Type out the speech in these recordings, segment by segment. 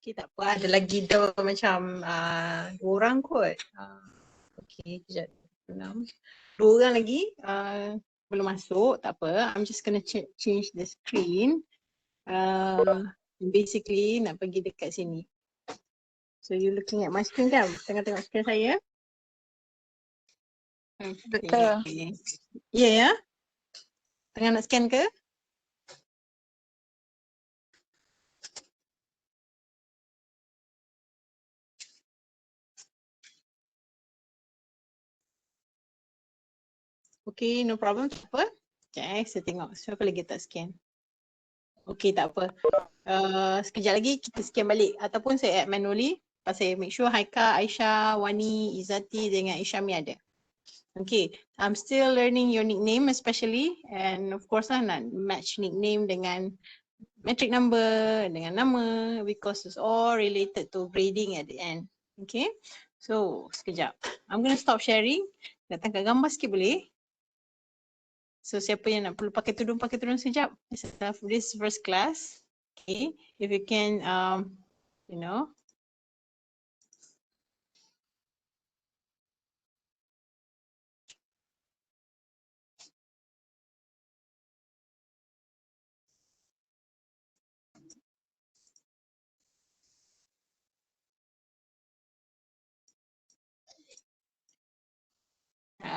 Okay, tak apa. Ada lagi dah macam 2 orang kot. Okay, kejap. 6. 2 orang lagi belum masuk, tak apa. I'm just gonna change the screen. Basically nak pergi dekat sini. So you looking at my screen kan? Tengah tengok screen saya. Betul. Ya, ya. Tengah nak scan ke? Okay, no problem. Tak apa. Okay, saya tengok. Siapa lagi tak scan? Okay, tak apa. Sekejap lagi kita scan balik. Ataupun saya add manually. Pasal make sure Haika, Aisyah, Wani, Izzati dengan Isyami ada. Okay, I'm still learning your nickname especially. And of course lah nak match nickname dengan metric number, dengan nama. Because it's all related to grading at the end. Okay, so sekejap. I'm gonna stop sharing. Nak tangkap gambar sikit boleh? So siapa yang nak perlu pakai tudung sekejap. This first class. Okay, if you can, you know.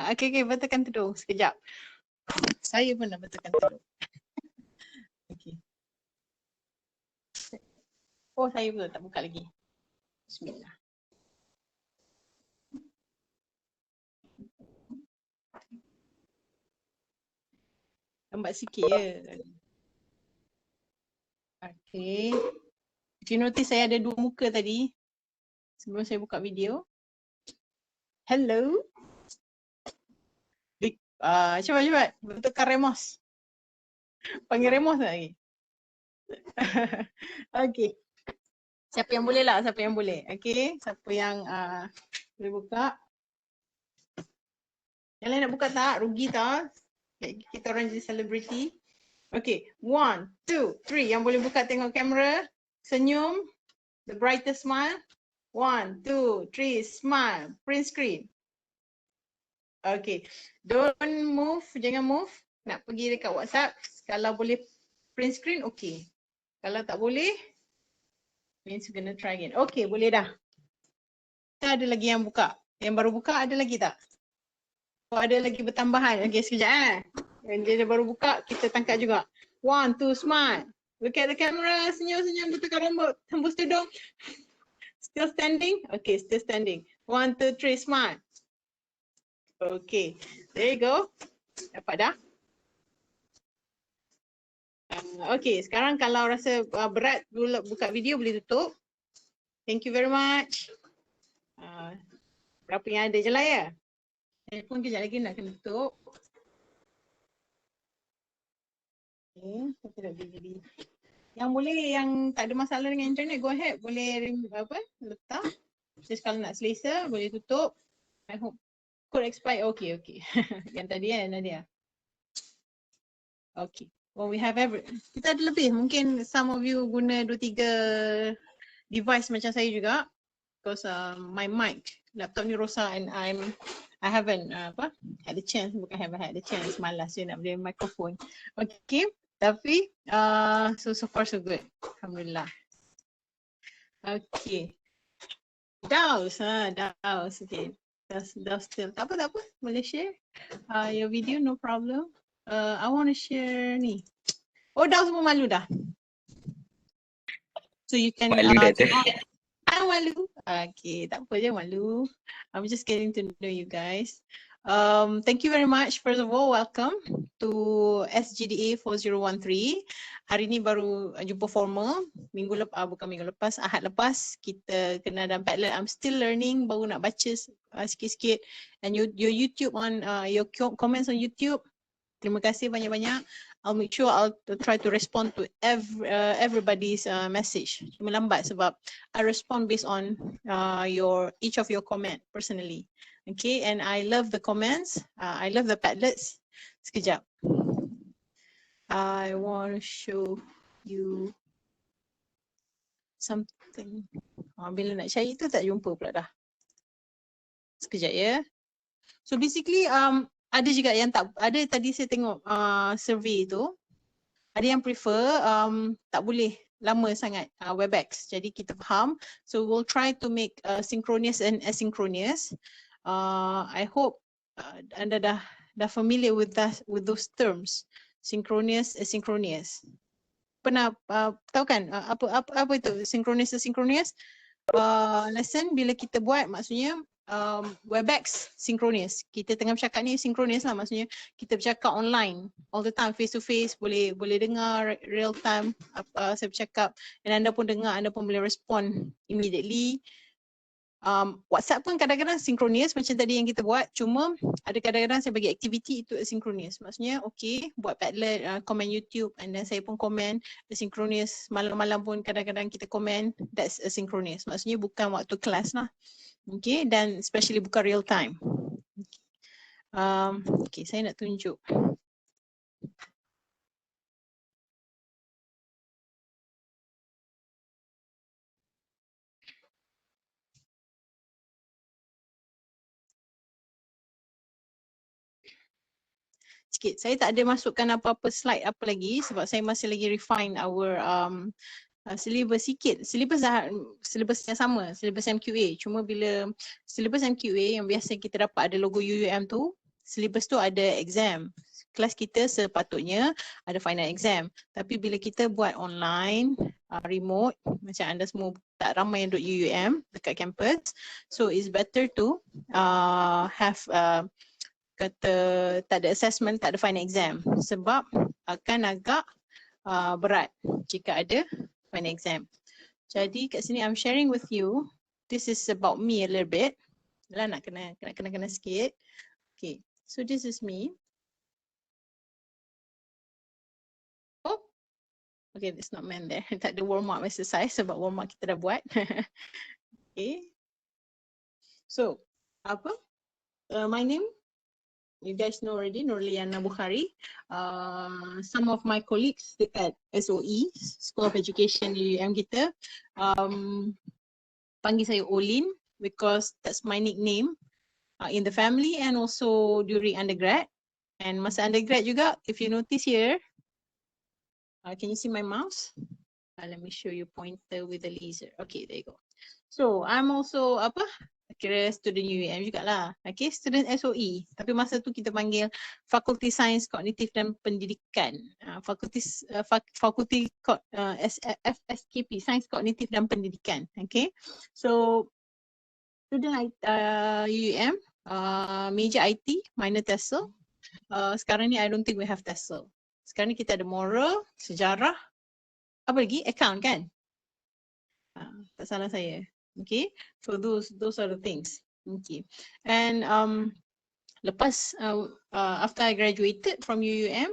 Okay, betulkan tudung sekejap. Saya pun nak betulkan tudung. Okay. Oh, saya pun tak buka lagi. Bismillah. Lambat sikit je. Okay. If you notice saya ada 2 muka tadi. Sebelum saya buka video. Hello. Cepat. Betulkan Remos. Panggil Remos tak lagi? Okay. Siapa yang boleh lah, siapa yang boleh. Okay, siapa yang boleh buka. Yang lain nak buka tak? Rugi tak? Kita orang jadi selebriti. Okay, 1, 2, 3. Yang boleh buka tengok kamera. Senyum. The brightest smile. 1, 2, 3, smile. Print screen. Okay, don't move, jangan move. Nak pergi dekat WhatsApp. Kalau boleh print screen, okay. Kalau tak boleh, means we're gonna try again. Okay, boleh dah. Kita ada lagi yang buka. Yang baru buka ada lagi tak? Oh, ada lagi bertambahan. Okay, sekejap Yang dia baru buka, kita tangkap juga. 1, 2, smile. Look at the camera. Senyum-senyum, betulkan rambut. Tembus tudung. Still standing? Okay, still standing. 1, 2, 3, smile. Okay, there you go. Dapat dah? Okay, sekarang kalau rasa berat buka video boleh tutup. Thank you very much. Berapa yang ada je lah ya. Telefon kejap lagi nak kena tutup. Okay, saya tidak jadi. Yang boleh, yang tak ada masalah dengan internet, go ahead. Boleh letak. Just kalau nak selesa, boleh tutup. I hope. Code expire. Okay. Yang tadi kan, Nadia. Okay. Well, we have kita ada lebih. Mungkin some of you guna 2-3 device macam saya juga. Because my mic, laptop ni rosak and I haven't had the chance. Bukan haven't had the chance. Malas je nak beli microphone. Okay. Tapi so far so good. Alhamdulillah. Okay. Daus. Okay. Daus still. Tak apa. Boleh share your video, no problem. I want to share ni. Oh, Daus pun malu dah. So you can malu dah tu. Malu. Okay, tak apa je malu. I'm just getting to know you guys. Thank you very much. First of all, welcome to SGDA 4013. Hari ni baru jumpa formal. Bukan minggu lepas, Ahad lepas kita kena dalam Padlet. I'm still learning, baru nak baca sikit-sikit. And your YouTube on your comments on YouTube. Terima kasih banyak-banyak. I'll make sure I'll try to respond to everybody's message. Cuma lambat sebab I respond based on each of your comment personally. Okay, and I love the comments. I love the Padlets. Sekejap. I want to show you something. Bila nak cari tu tak jumpa pula dah. Sekejap ya. So basically ada juga yang tak ada, tadi saya tengok survey tu. Ada yang prefer tak boleh lama sangat Webex. Jadi kita faham. So we'll try to make synchronous and asynchronous. I hope anda dah familiar with those terms. Synchronous, asynchronous. Pernah tahu kan apa itu synchronous, asynchronous? Lesson bila kita buat maksudnya Webex synchronous. Kita tengah bercakap ni synchronous lah, maksudnya kita bercakap online all the time, face to face, boleh dengar real time apa saya bercakap, dan anda pun dengar, anda pun boleh respond immediately. WhatsApp pun kadang-kadang synchronous macam tadi yang kita buat, cuma ada kadang-kadang saya bagi aktiviti itu asynchronous. Maksudnya okay, buat Padlet, komen YouTube, and then saya pun komen asynchronous, malam-malam pun kadang-kadang kita komen, that's asynchronous. Maksudnya bukan waktu kelas lah. Okay, dan especially bukan real time. Okay, saya nak tunjuk. Sikit, saya tak ada masukkan apa-apa slide apa lagi sebab saya masih lagi refine our syllabus sikit. Syllabus yang sama, syllabus MQA. Cuma bila syllabus MQA yang biasa kita dapat ada logo UUM tu, syllabus tu ada exam. Kelas kita sepatutnya ada final exam. Tapi bila kita buat online, remote, macam anda semua tak ramai yang duduk UUM dekat campus, so it's better to have kata tak ada assessment, tak ada final exam sebab akan agak berat jika ada final exam. Jadi kat sini I'm sharing with you. This is about me a little bit. Lah nak kena sikit. Okay, so this is me. Oh, okay, it's not meant there. Tak ada warm up exercise sebab warm up kita dah buat. Okay. So, apa? My name, you guys know already, Nurliana Bukhari. Some of my colleagues dekat SOE, School of Education UUM kita, panggil saya Olin because that's my nickname in the family and also during undergrad. And masa undergrad juga, if you notice here, can you see my mouse? Let me show you pointer with the laser. Okay, there you go. So I'm also kira student UUM jugalah. Okay, student SOE. Tapi masa tu kita panggil Fakulti Sains Kognitif dan Pendidikan. Fakulti FSKP, Sains Kognitif dan Pendidikan. Okay, so student UUM, major IT, minor TESOL. Sekarang ni I don't think we have TESOL. Sekarang ni kita ada moral, sejarah, apa lagi? Account kan? Tak salah saya. Okay, so those are the things. Okay, and lepas after I graduated from UUM,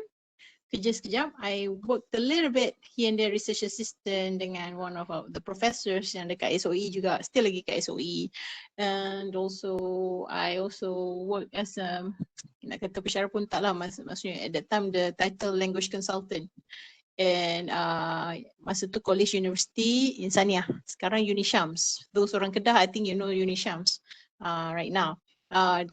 kerja sekejap, I worked a little bit here and there, research assistant dengan one of the professors yang dekat SOE juga, still lagi kat SOE, and also I also work as a, nak kata pensyarah pun tak lah, maksudnya at that time the title language consultant. And masa tu College University Insaniah, sekarang Unishams. Those orang Kedah, I think you know Unishams right now.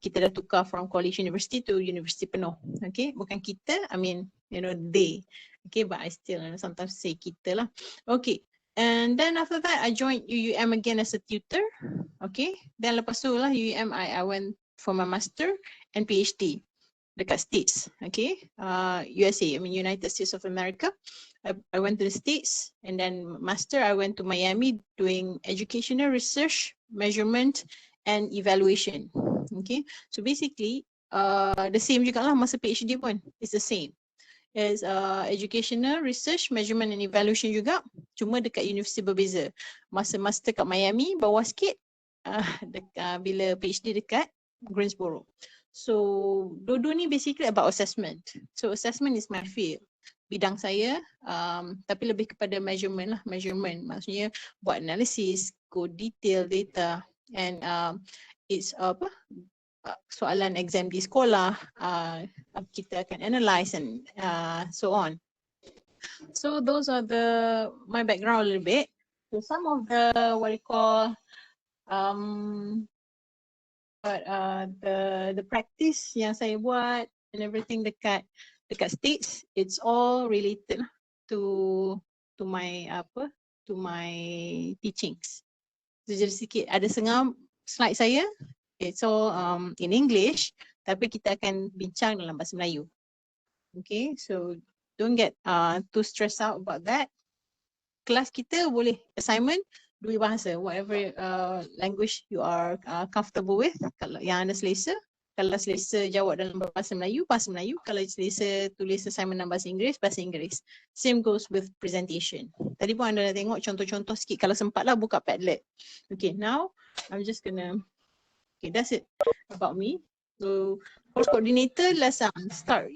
Kita dah tukar from College University to University Penuh. Okay, bukan kita, I mean, you know, they. Okay, but I still sometimes say kita lah. Okay, and then after that I joined UUM again as a tutor. Okay, then lepas tu lah UUM I went for my master and PhD dekat States, okay, USA, I mean United States of America. I went to the States, and then master I went to Miami doing educational research, measurement and evaluation. Okay, so basically the same juga lah masa PhD pun, it's the same. It's educational research, measurement and evaluation juga, cuma dekat universiti berbeza. Masa master kat Miami bawah sikit, bila PhD dekat Greensboro. So dua-dua ni basically about assessment. So assessment is my field, bidang saya, tapi lebih kepada measurement lah, measurement maksudnya buat analisis, go detail data, and it's soalan exam di sekolah, kita akan analyse and so on. So those are my background a little bit. So some of the what you call the practice yang saya buat and everything dekat States, it's all related to my teachings. So jadi sikit ada setengah slide saya, it's all in English, tapi kita akan bincang dalam bahasa Melayu. Okay, so don't get too stressed out about that. Kelas kita boleh assignment dua bahasa, whatever language you are comfortable with. Kalau yang anda selesa, kalau selesa jawab dalam bahasa Melayu, kalau selesa tulis assignment dalam bahasa Inggeris. Same goes with presentation. Tadi pun anda dah tengok contoh-contoh sikit, kalau sempat lah buka Padlet. Okay, now I'm just gonna, okay, that's it about me. So course coordinator, let's start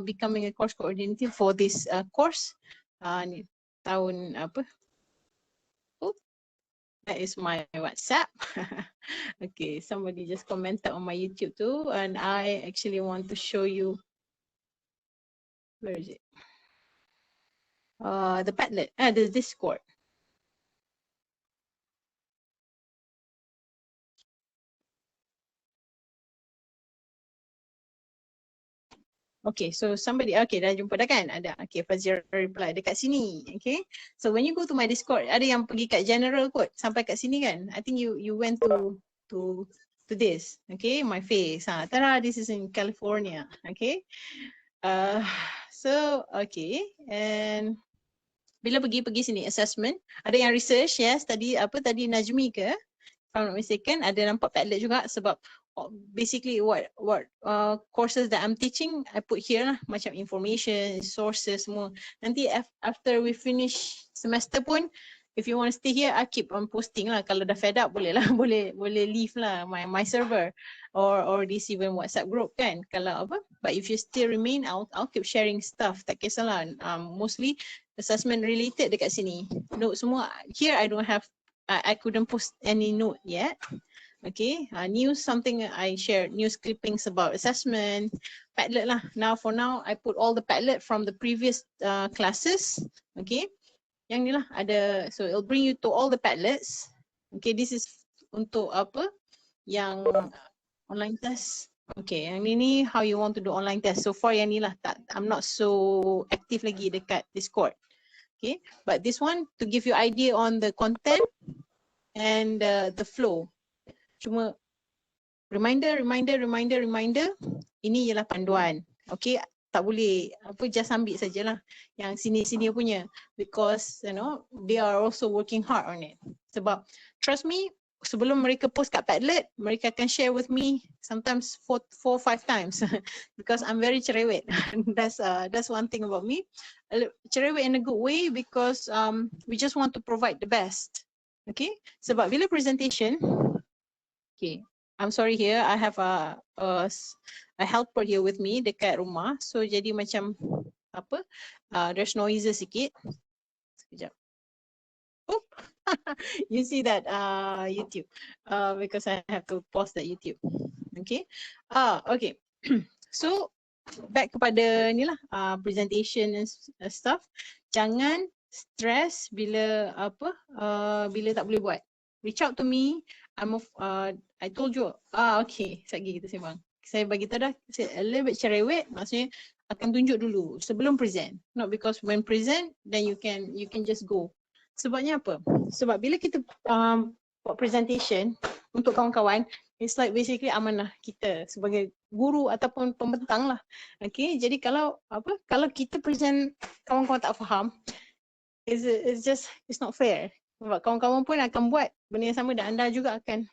becoming a course coordinator for this course. Tahun apa? Oh, that is my WhatsApp. Okay, somebody just commented on my YouTube too, and I actually want to show you. Where is it? The Padlet, the Discord. Okay, so somebody, okay, dah jumpa dah kan? Ada, okay, Fazira reply dekat sini, okay. So when you go to my Discord, ada yang pergi kat general kot, sampai kat sini kan? I think you went to this, okay, my face. Tara, this is in California, okay. So, okay, and bila pergi sini assessment, ada yang research, yes, tadi Najmi ke? If I'm not mistaken, ada nampak Padlet juga sebab basically what courses that I'm teaching, I put here lah, macam information, sources semua. Nanti after we finish semester pun, if you want to stay here, I keep on posting lah. Kalau dah fed up boleh lah, boleh leave lah my server or this even WhatsApp group kan. Kalau apa, but if you still remain, I'll keep sharing stuff. Tak kisahlah. Mostly assessment related dekat sini. Note semua here I don't have. I couldn't post any note yet. Okay, news something I shared, news clippings about assessment, Padlet lah. Now for now, I put all the Padlet from the previous classes. Okay, yang ni lah ada, so it'll bring you to all the Padlets. Okay, this is untuk apa? Yang online test. Okay, yang ni how you want to do online test. So far yang ni lah, I'm not so active lagi dekat Discord. Okay, but this one to give you idea on the content and the flow. Cuma reminder. Ini ialah panduan. Okay, tak boleh apa just ambil sajalah yang sini punya, because you know they are also working hard on it. Sebab trust me, sebelum mereka post kat Padlet, mereka akan share with me sometimes 4-5 times because I'm very cerewet. That's one thing about me. Cerewet in a good way because we just want to provide the best. Okay, sebab bila presentation, okay, I'm sorry here, I have a helper here with me dekat rumah, so jadi macam apa, there's noises sikit. Sekejap. Oh, you see that YouTube, because I have to pause that YouTube. Okay, okay. So back kepada ni lah, presentation and stuff. Jangan stress bila apa, bila tak boleh buat. Reach out to me. I told you. Okay, sekejap kita sembang. Saya bagi tahu dah, a little bit cerewet, maksudnya akan tunjuk dulu sebelum present. Not because when present, then you can just go. Sebabnya apa? Sebab bila kita buat presentation untuk kawan-kawan, it's like basically amanah kita sebagai guru ataupun pembentang lah. Okay, jadi kalau kita present kawan-kawan tak faham, it's not fair. Sebab kawan-kawan pun akan buat benda yang sama dan anda juga akan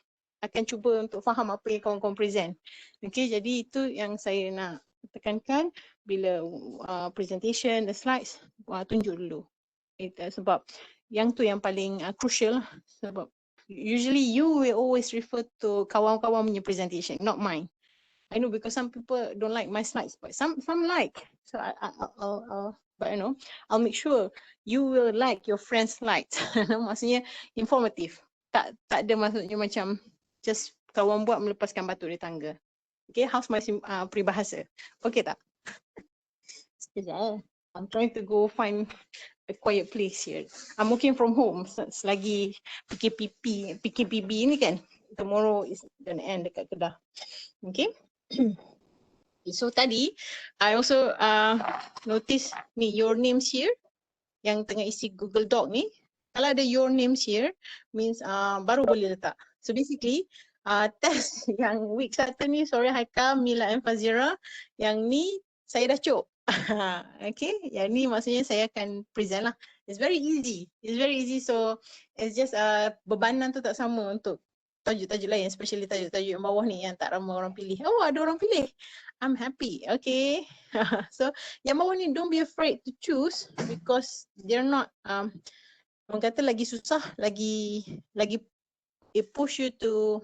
cuba untuk faham apa yang kawan-kawan present. Okay, jadi itu yang saya nak tekankan bila presentation, the slides, tunjuk dulu. Sebab yang tu yang paling crucial lah. Sebab usually you will always refer to kawan-kawan punya presentation, not mine. I know because some people don't like my slides, but some like. So but you know, I'll make sure you will like your friend's slides. Maksudnya informatif. Tak ada maksudnya macam just kawan buat melepaskan batu di tangga. Okay, how's my peribahasa? Okay tak? Sekejap. I'm trying to go find a quiet place here. I'm working from home selagi PKPB ni kan. Tomorrow is gonna end dekat Kedah. Okay. So tadi I also notice ni your names here yang tengah isi Google Doc ni. Kalau ada your names here means baru boleh letak. So basically test yang week 1 ni, sorry Haikal, Mila and Fazira, yang ni saya dah cop. Okay, yang ni maksudnya saya akan present lah. It's very easy. It's very easy. So it's just bebanan tu tak sama untuk tajuk-tajuk lain, especially tajuk-tajuk yang bawah ni yang tak ramai orang pilih. Oh, ada orang pilih. I'm happy. Okay. So yang bawah ni, don't be afraid to choose because they're not orang kata lagi susah, lagi it push you to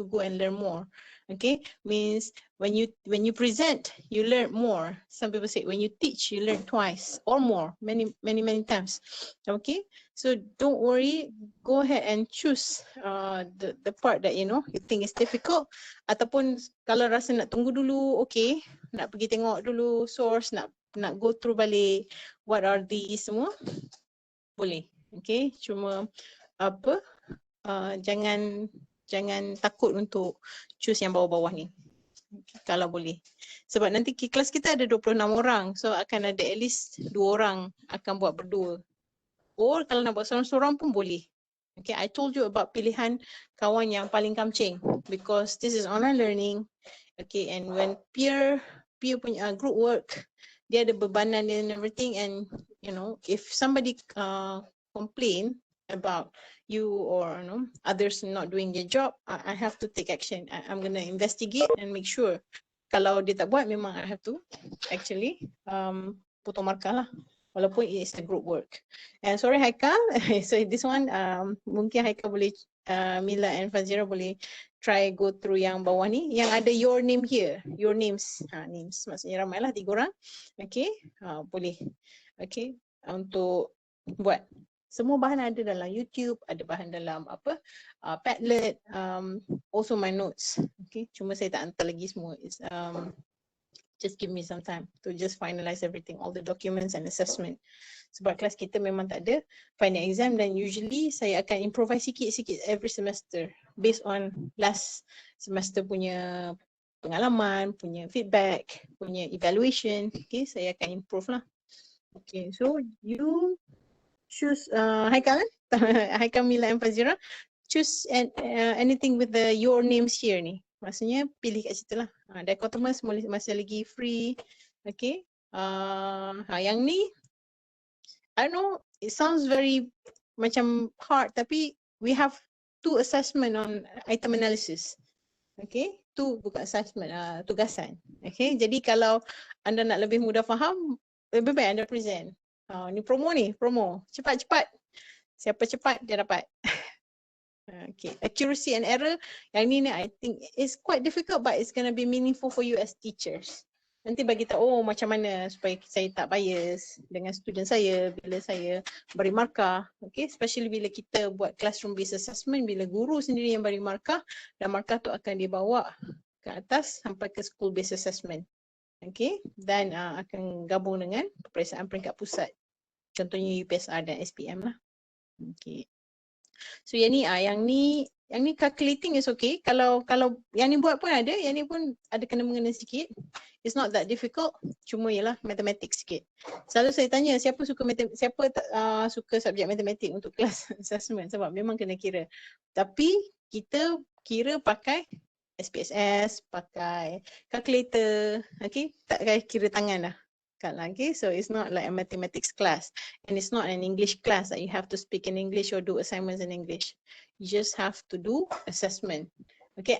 go and learn more. Okay, means when you present you learn more. Some people say when you teach you learn twice or more, many times. Okay, so don't worry, go ahead and choose the part that you think is difficult, ataupun kalau rasa nak tunggu dulu, okay, nak pergi tengok dulu source, nak go through balik what are these semua, boleh. Okay, cuma apa, jangan takut untuk choose yang bawah-bawah ni. Okay, kalau boleh. Sebab nanti kelas kita ada 26 orang. So akan ada at least 2 orang akan buat berdua. Or kalau nak buat seorang-seorang pun boleh. Okay, I told you about pilihan kawan yang paling kamcing. Because this is online learning. Okay, and when peer punya group work, dia ada bebanan and everything, and if somebody complain about you or others not doing their job, I have to take action. I'm gonna investigate and make sure. Kalau dia tak buat, memang I have to actually potong markah lah, walaupun it is a group work. And sorry Haikal, so this one mungkin Haikal boleh, Mila and Fazira boleh try go through yang bawah ni, yang ada your name here, your names, names maksudnya ramai lah, 3 orang. Okay, boleh. Okay, untuk buat. Semua bahan ada dalam YouTube, ada bahan dalam Padlet, also my notes. Okay, cuma saya tak hantar lagi semua. Just give me some time to just finalize everything, all the documents and assessment. Sebab kelas kita memang tak ada final exam, dan usually saya akan improvise sikit-sikit every semester based on last semester punya pengalaman, punya feedback, punya evaluation. Okay, saya akan improve lah. Okay, so you choose Haikal, Haikal, Mila and Fazira, choose anything with the your names here ni. Maksudnya pilih kat situ lah. Dichotomous masih lagi free. Okay. Yang ni, I don't know, it sounds very macam hard, tapi we have 2 assessment on item analysis. Okay, 2 bukan assessment, tugasan. Okay, jadi kalau anda nak lebih mudah faham, lebih baik anda present. Ni promo. Cepat. Siapa cepat dia dapat. Okay, accuracy and error. Yang ni I think is quite difficult, but it's gonna be meaningful for you as teachers. Nanti bagi tahu macam mana supaya saya tak bias dengan student saya bila saya beri markah. Okay, especially bila kita buat classroom based assessment, bila guru sendiri yang beri markah, dan markah tu akan dibawa ke atas sampai ke school based assessment. Okay, dan akan gabung dengan peperiksaan peringkat pusat. Contohnya UPSR dan SPM lah. Okay. So yang ni calculating is okay. Kalau yang ni buat pun ada, yang ni pun ada kena-mengena sikit. It's not that difficult. Cuma ialah matematik sikit. Selalu saya tanya siapa suka suka subjek matematik untuk kelas assessment, sebab memang kena kira. Tapi kita kira pakai SPSS, pakai calculator, okay? Tak payah kira tangan dah. Okay, so it's not like a mathematics class, and it's not an English class that you have to speak in English or do assignments in English. You just have to do assessment. Okay,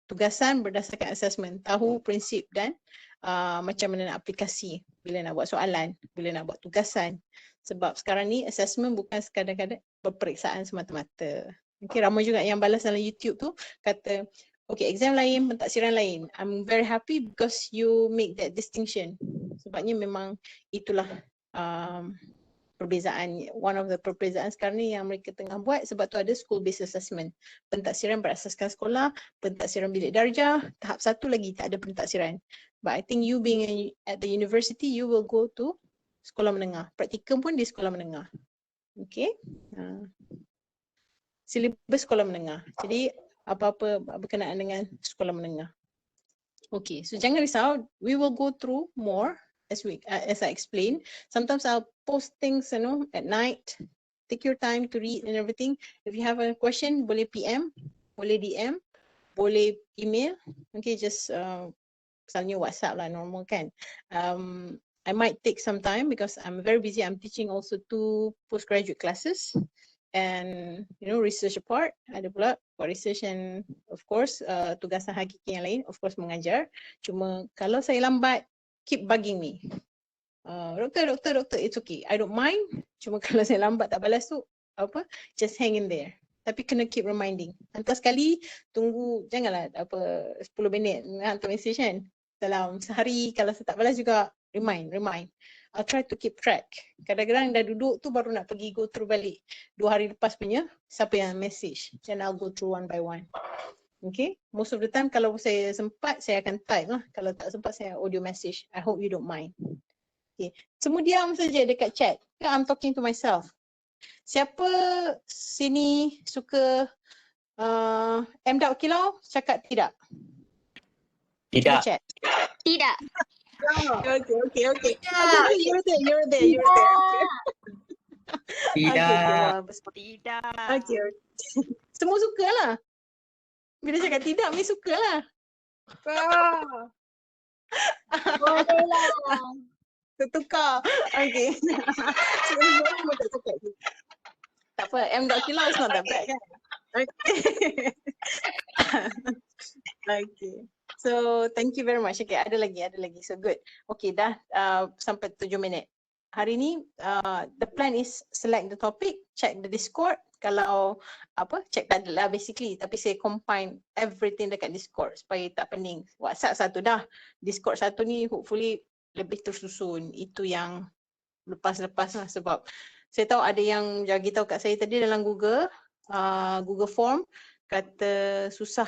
tugasan berdasarkan assessment, tahu prinsip dan macam mana nak aplikasi bila nak buat soalan, bila nak buat tugasan. Sebab sekarang ni assessment bukan sekadar-kadar peperiksaan semata-mata. Okay, ramai juga yang balas dalam YouTube tu kata, okay, exam lain, pentaksiran lain. I'm very happy because you make that distinction. Sebabnya memang itulah perbezaan. One of the perbezaan sekarang ni yang mereka tengah buat, sebab tu ada school based assessment. Pentaksiran berasaskan sekolah, pentaksiran bilik darjah, tahap 1 lagi tak ada pentaksiran. But I think you being at the university, you will go to sekolah menengah. Praktikum pun di sekolah menengah. Okay. Silibus sekolah menengah. Jadi apa-apa berkenaan dengan sekolah menengah. Okay, so jangan risau. We will go through more as I explain. Sometimes I'll post things, at night. Take your time to read and everything. If you have a question, boleh PM, boleh DM, boleh email. Okay, just misalnya WhatsApp lah, normal kan. I might take some time because I'm very busy. I'm teaching also 2 postgraduate classes and research apart. Ada pula buat research and of course tugasan hakiki yang lain, of course mengajar. Cuma kalau saya lambat, keep bugging me. Doktor, it's okay. I don't mind. Cuma kalau saya lambat tak balas tu, just hang in there. Tapi kena keep reminding. Hantar sekali, tunggu, janganlah 10 minit hantar message kan. Dalam sehari, kalau saya tak balas juga, remind. I'll try to keep track. Kadang-kadang dah duduk tu baru nak pergi go through balik. 2 hari lepas punya, siapa yang message. Then I'll go through one by one. Okay, most of the time kalau saya sempat, saya akan type lah. Kalau tak sempat, saya audio message. I hope you don't mind. Okay, semua diam saja dekat chat. I'm talking to myself. Siapa sini suka M.Dot Kilau? Cakap tidak. Tidak. Chat. Tidak. Okay. Tidak. You're there. Tidak. Tidak. Okay. Semua suka lah. Bila cakap tidak, Miss suka lah. Boleh lah. Tertukar. Okay. Semua tak cakap. Tak apa, M.Dot Kilau is not that bad kan? Okay. Okay. So, thank you very much. Okay, ada lagi. So, good. Okay, dah sampai 7 minit. Hari ni, the plan is select the topic, check the Discord. Kalau check tak adalah basically. Tapi saya combine everything dekat Discord supaya tak pening. WhatsApp satu dah. Discord satu ni hopefully lebih tersusun. Itu yang lepas-lepas lah sebab saya tahu ada yang bagi tahu kat saya tadi dalam Google Form kata susah,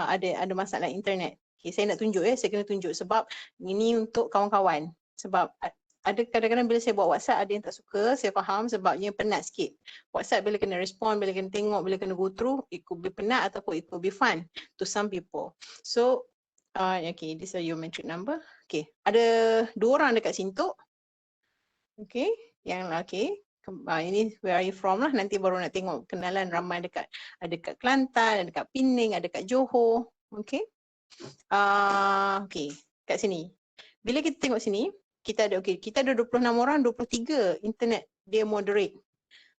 ada masalah internet. Okay, saya nak tunjuk saya kena tunjuk sebab ini untuk kawan-kawan. Sebab ada kadang-kadang bila saya buat WhatsApp ada yang tak suka, saya faham sebabnya penat sikit. WhatsApp bila kena respond, bila kena tengok, bila kena go through, it could be penat ataupun it could be fun to some people. So, okay, this is your metric number. Okay, ada 2 orang dekat Sintok. Okay, yang okay. Ini where are you from lah, nanti baru nak tengok kenalan ramai ada kat Kelantan, ada kat Pening, ada kat Johor. Okay. Okay, kat sini. Bila kita tengok sini, kita ada 26 orang, 23 internet dia moderate.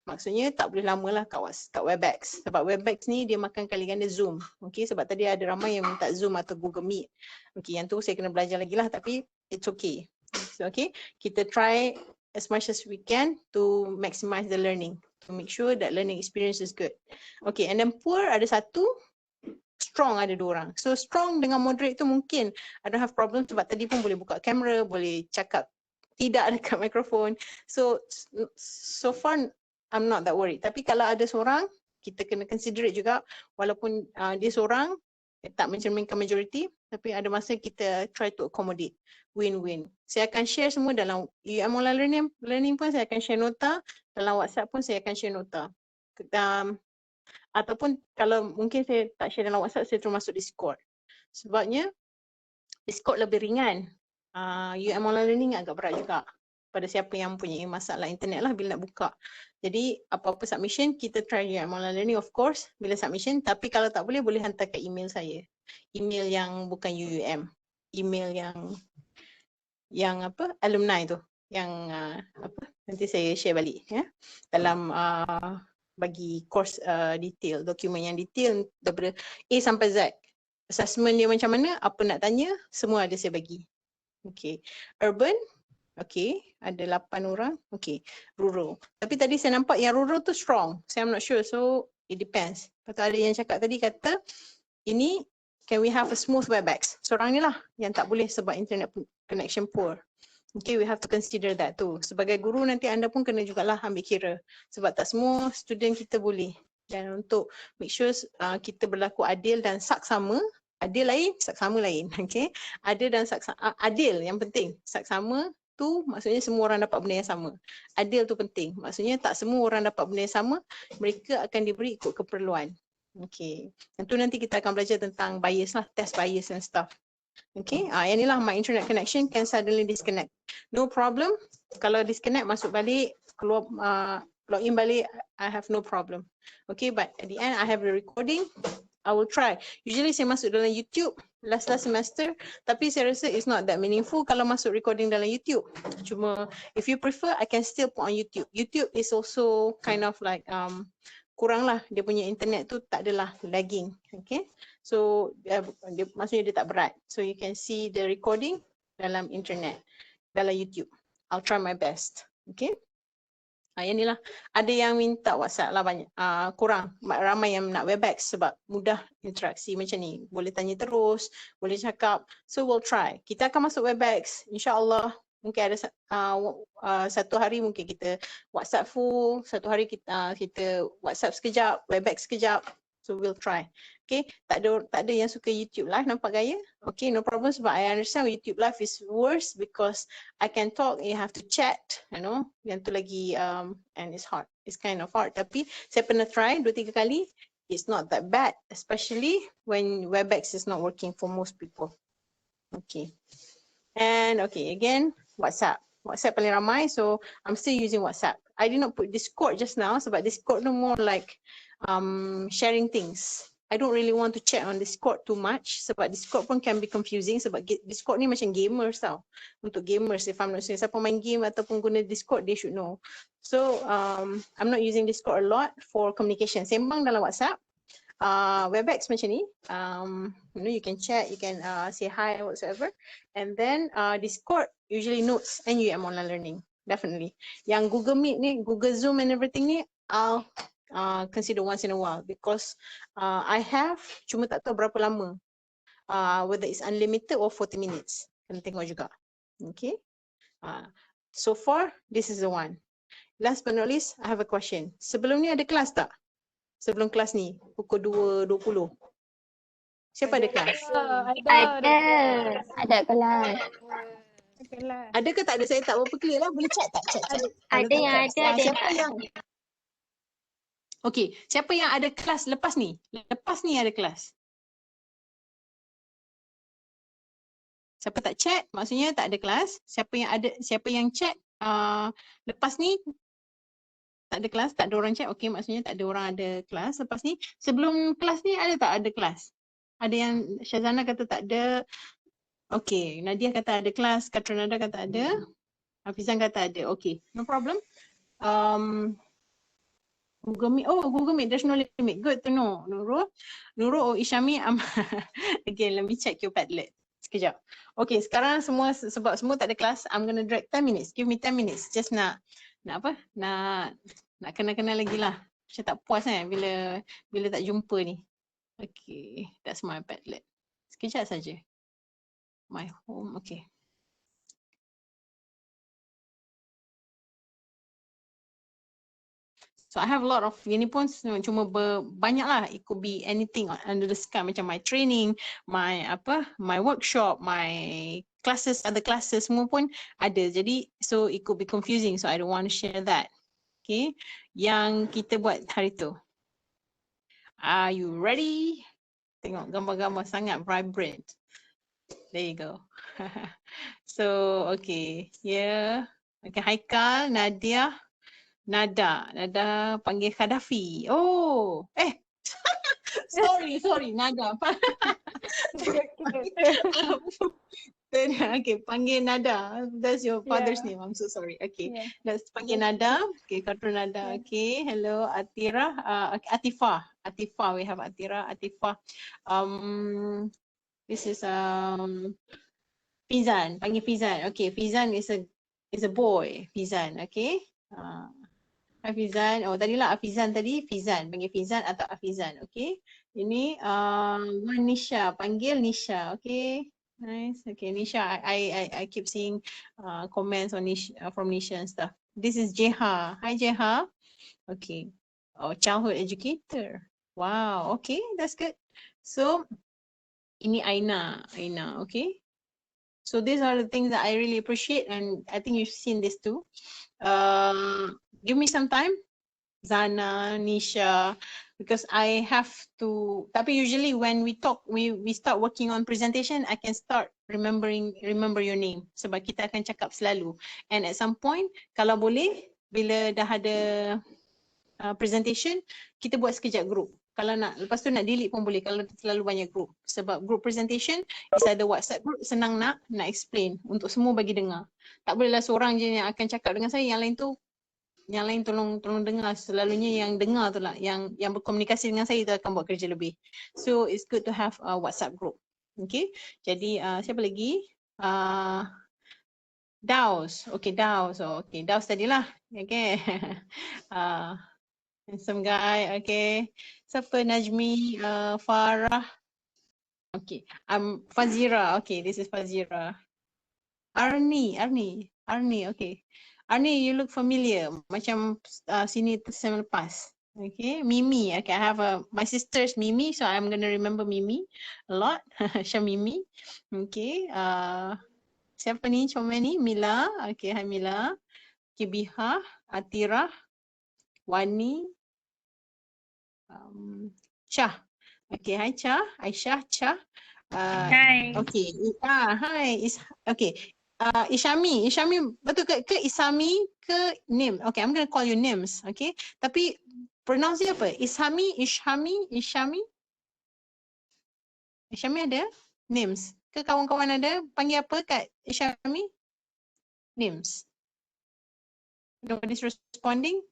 Maksudnya tak boleh lama lah kat Webex. Sebab Webex ni dia makan kali ganda Zoom. Okay, sebab tadi ada ramai yang minta Zoom atau Google Meet. Okay, yang tu saya kena belajar lagi lah tapi it's okay. So, okay, kita try as much as we can to maximize the learning, to make sure that learning experience is good. Okay, and then poor ada 1, strong ada 2 orang. So strong dengan moderate tu mungkin I don't have problem sebab tadi pun boleh buka kamera, boleh cakap tidak dekat mikrofon. So far I'm not that worried. Tapi kalau ada seorang, kita kena considerate juga walaupun dia seorang tak mencerminkan majority, tapi ada masa kita try to accommodate, win-win. Saya akan share semua dalam UM Online Learning pun saya akan share nota, dalam WhatsApp pun saya akan share nota. Ataupun kalau mungkin saya tak share dalam WhatsApp, saya terus masuk Discord. Sebabnya Discord lebih ringan. UM Online Learning agak berat juga pada siapa yang punya masalah internet lah bila nak buka. Jadi apa-apa submission kita try UM Online Learning of course bila submission, tapi kalau tak boleh hantar ke email saya. Email yang bukan UUM. Email yang alumni tu. Yang nanti saya share balik ya. Dalam bagi course detail, dokumen yang detail daripada A sampai Z. Assessment dia macam mana, apa nak tanya, semua ada saya bagi. Okay. Urban, okay, ada 8 orang. Okay, rural. Tapi tadi saya nampak yang rural tu strong. Saya not sure, so it depends. Lepas tu ada yang cakap tadi kata, ini can we have a smooth Webex? Seorang ni lah yang tak boleh sebab internet connection poor. Okay, we have to consider that too. Sebagai guru nanti anda pun kena jugalah ambil kira. Sebab tak semua student kita boleh. Dan untuk make sure kita berlaku adil dan saksama. Adil lain, saksama lain. Okay, adil dan saksama, adil yang penting. Saksama tu maksudnya semua orang dapat benda yang sama. Adil tu penting. Maksudnya tak semua orang dapat benda yang sama, mereka akan diberi ikut keperluan. Okay. Tentu nanti kita akan belajar tentang bias lah, test bias and stuff. Okay, yang inilah my internet connection can suddenly disconnect. No problem. Kalau disconnect, masuk balik, keluar, login balik, I have no problem. Okay, but at the end I have the recording. I will try. Usually saya masuk dalam YouTube last semester, tapi saya rasa it's not that meaningful kalau masuk recording dalam YouTube. Cuma if you prefer, I can still put on YouTube. YouTube is also kind of like kurang lah, dia punya internet tu tak adalah lagging. Okay, so maksudnya dia tak berat. So you can see the recording dalam internet, dalam YouTube. I'll try my best. Okay. Yang ni lah, ada yang minta WhatsApp lah banyak, kurang, ramai yang nak Webex sebab mudah interaksi macam ni, boleh tanya terus, boleh cakap, so we'll try. Kita akan masuk Webex, insyaAllah. Mungkin ada satu hari mungkin kita WhatsApp full, satu hari kita WhatsApp sekejap, Webex sekejap, so we'll try. Okay, tak ada yang suka YouTube live, nampak gaya? Okay, no problem sebab I understand YouTube live is worse because I can talk, you have to chat, you know, yang tu lagi and it's hard, it's kind of hard. Tapi saya pernah try 2-3 kali, it's not that bad, especially when Webex is not working for most people. Okay, and okay, again, WhatsApp. WhatsApp paling ramai, so I'm still using WhatsApp. I did not put Discord just now sebab Discord no more like sharing things. I don't really want to chat on Discord too much sebab Discord pun can be confusing sebab Discord ni macam gamers tau. Untuk gamers, if I'm not saying siapa main game ataupun guna Discord, they should know. So I'm not using Discord a lot for communication. Sembang dalam WhatsApp. Webex macam ni, you know, you can chat, you can say hi or whatsoever. And then Discord usually notes and UM online learning, definitely. Yang Google Meet ni, Google Zoom and everything ni, I'll consider once in a while because I have, cuma tak tahu berapa lama, whether it's unlimited or 40 minutes. Kena tengok juga. Okay. So far, this is the one. Last but not least, I have a question. Sebelum ni ada kelas tak? Sebelum kelas ni, pukul 2.20. Siapa ada kelas? Ada kelas. Ada ke tak ada? Saya tak berapa clear lah. Boleh chat tak? Chat. Ada yang ada, ada yang tak ada. Okay, siapa yang ada kelas lepas ni? Lepas ni ada kelas. Siapa tak chat, maksudnya tak ada kelas. Siapa yang chat lepas ni tak ada kelas, tak ada orang chat. Okay, maksudnya tak ada orang ada kelas lepas ni. Sebelum kelas ni ada tak ada kelas? Ada yang Syazana kata tak ada. Okay, Nadia kata ada kelas, Katranada kata ada. Hafizan kata ada. Okay, no problem. Google Meet. Oh, Google Meet. There's no limit. Good to know. Nurul or Ishami. Again, let me check your Padlet. Sekejap. Okay, sekarang sebab semua tak ada kelas, I'm gonna drag 10 minutes. Give me 10 minutes. Just nak apa? Nak kenal-kenal lagi lah. Macam tak puas kan bila tak jumpa ni. Okay, that's my Padlet. Sekejap saja. My home. Okay. So I have a lot of, ini pun cuma banyak lah. It could be anything under the sky, macam my training, my workshop, my classes, other classes, semua pun ada. Jadi so it could be confusing, so I don't want to share that. Okay, yang kita buat hari tu. Are you ready? Tengok gambar-gambar sangat vibrant. There you go. So okay, yeah. Okay, Haikal, Nadia. Nada panggil Khadafi. Oh, sorry, Nada. Okay, panggil Nada. That's your father's name. I'm so sorry. Okay, let's panggil Nada. Okay, kartu Nada. Okay, hello Atira. Atifah. We have Atira, Atifah. This is Fizan. Panggil Fizan. Okay, Fizan is a boy. Fizan. Okay. Hafizan, tadilah Hafizan tadi, Fizan, panggil Fizan atau Hafizan, okay. Ini Nisha, panggil Nisha, okay. Nice, okay, Nisha, I keep seeing comments on Nisha, from Nisha and stuff. This is Jeha, hi Jeha, okay. Childhood educator, wow, okay, that's good. So, ini Aina, okay. So these are the things that I really appreciate, and I think you've seen this too. Give me some time, Zana, Nisha, because I have to. Tapi usually when we talk, we start working on presentation, I can start remember your name sebab kita akan cakap selalu. And at some point, kalau boleh, bila dah ada presentation, kita buat sekejap group. Kalau nak, lepas tu nak delete pun boleh kalau terlalu banyak group. Sebab group presentation, is ada WhatsApp group, senang nak explain untuk semua bagi dengar. Tak bolehlah seorang je yang akan cakap dengan saya, yang lain tolong dengar. Selalunya yang dengar tu lah, yang berkomunikasi dengan saya tu akan buat kerja lebih. So it's good to have a WhatsApp group. Okay, jadi siapa lagi? Daus. Okay, Daus. Okay, Daus tadilah. Okay. Handsome guy. Okay. Siapa? Najmi, Farah. Okay. Fazira. Okay, this is Fazira. Arni. Okay. Arni, you look familiar. Macam sini tersemen lepas. Okay. Mimi. Okay, I have my sister's Mimi, so I'm gonna remember Mimi a lot. Syamimi. Okay. Siapa ni? Comel ni? Mila. Okay, hi Mila. Okay, Biha. Atira. Wani. Shah. Okay, hi Shah. Aisyah, Shah. Hi. Okay. Hi. Okay. Ishami. Betul ke Isami ke Nim? Okay, I'm gonna call you Nims. Okay. Tapi pronounce dia apa? Ishami. Ishami ada? Nims. Ke kawan-kawan ada? Panggil apa kat Ishami? Nims. Nobody's responding?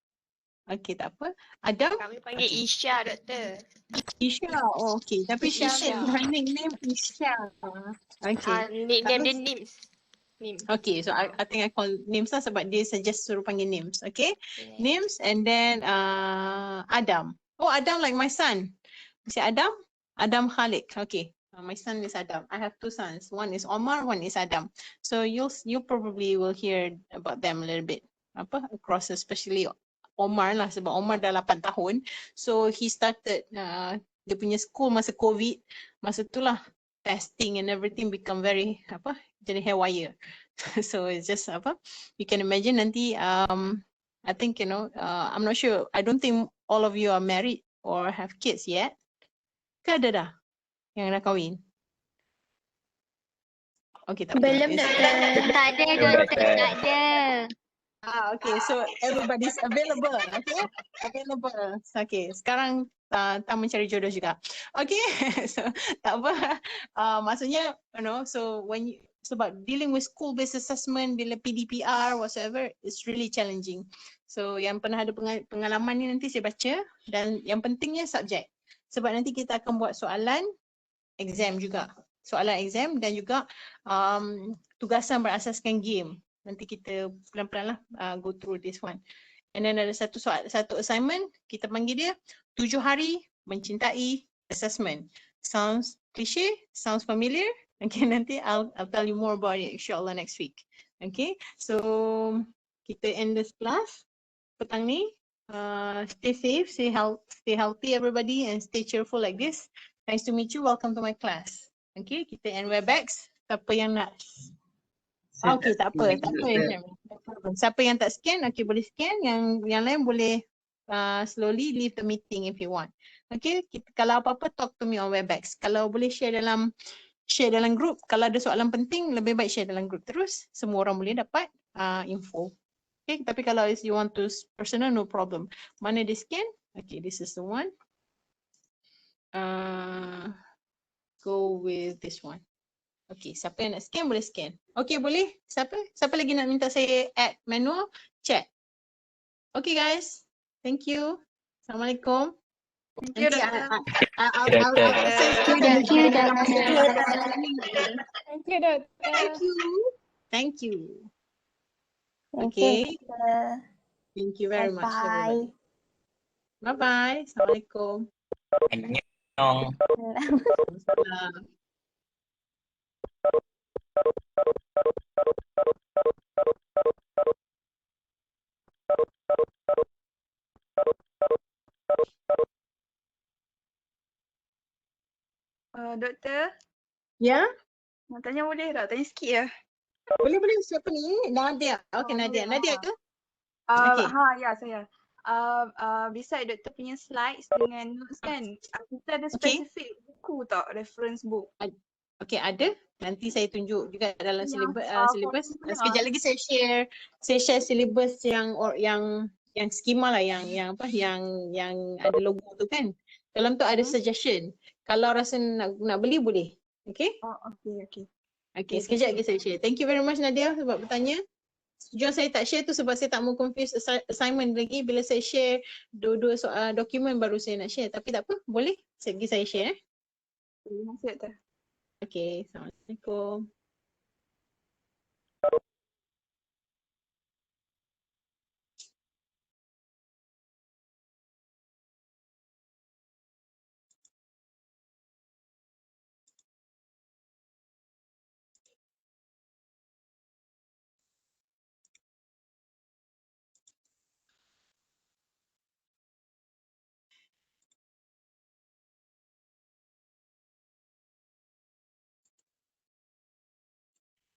Okay, tak apa. Adam? Kami panggil Isha, doktor. Isha, oh, okay. Tapi Isha. her nickname Isha. Okay. Nickname dia Nims. Okay, so I think I call Nims lah sebab dia suggest suruh panggil Nims. Okay, Yeah. Nims, and then Adam. Oh, Adam like my son. Si Adam? Adam Khalid. Okay. My son is Adam. I have two sons. One is Omar, one is Adam. So you probably will hear about them a little bit. Across, especially Omar lah sebab Omar dah 8 tahun. So he started dia punya school masa COVID. Masa tu lah testing and everything become very jadi haywire. So it's just you can imagine nanti I think I'm not sure. I don't think all of you are married or have kids yet. Ke ada dah yang dah kahwin? Okay, tak apa. Belum doktor. Tak ada doktor, tak ada. Okay, so everybody's available. Okay, available. Okay, sekarang tak mencari jodoh juga. Okay, so tak apa. Maksudnya, so sebab dealing with school-based assessment, bila PDPR, whatsoever, it's really challenging. So yang pernah ada pengalaman ni nanti saya baca, dan yang pentingnya subjek. Sebab nanti kita akan buat soalan exam juga. Soalan exam dan juga tugasan berasaskan game. Nanti kita pelan-pelan lah go through this one. And then ada satu assignment, kita panggil dia 7 hari mencintai assessment. Sounds cliche? Sounds familiar? Okay, nanti I'll tell you more about it insyaAllah next week. Okay, so kita end this class petang ni. Stay safe, stay healthy everybody, and stay cheerful like this. Nice to meet you. Welcome to my class. Okay, kita end Webex. Siapa yang nak? Okay, tak apa. Siapa yang tak scan, okay boleh scan. Yang lain boleh slowly leave the meeting if you want. Okay, kalau apa-apa talk to me on Webex. Kalau boleh share dalam group. Kalau ada soalan penting, lebih baik share dalam group terus. Semua orang boleh dapat info. Okay, tapi kalau you want to personal, no problem. Mana dia scan? Okay, this is the one. Go with this one. Okay, siapa yang nak scan boleh scan. Okay, boleh? Siapa lagi nak minta saya add manual? Chat. Okay guys, thank you. Assalamualaikum. Thank you, doktor. Thank you, doktor. Thank you, doktor. Thank you. Okay. Thank you very much. Bye. Bye-bye. Assalamualaikum. Annyeong. Waalaikumsalam. Doktor? Ya? Nak tanya boleh tak? Tanya sikit ya. Boleh, siapa ni? Nadia. Okay, Nadia. Nadia ke? Okay. Ya saya. Beside doktor punya slides dengan notes kan, kita ada Okay. specific buku tak? Reference book. Okay, ada. Nanti saya tunjuk juga dalam Yang, syllabus. for Sekejap lagi saya share syllabus yang skema lah, yang ada logo tu kan. Dalam tu ada suggestion. Kalau rasa nak beli boleh. Okay? Oh, okay. Okay, sekejap lagi saya share. Thank you very much Nadia sebab bertanya. Sejujurnya saya tak share tu sebab saya tak mau confuse assignment lagi. Bila saya share dua-dua soal dokumen baru saya nak share. Tapi tak apa, boleh. Sekejap lagi saya share. Terima kasih doktor. Okay, Assalamualaikum.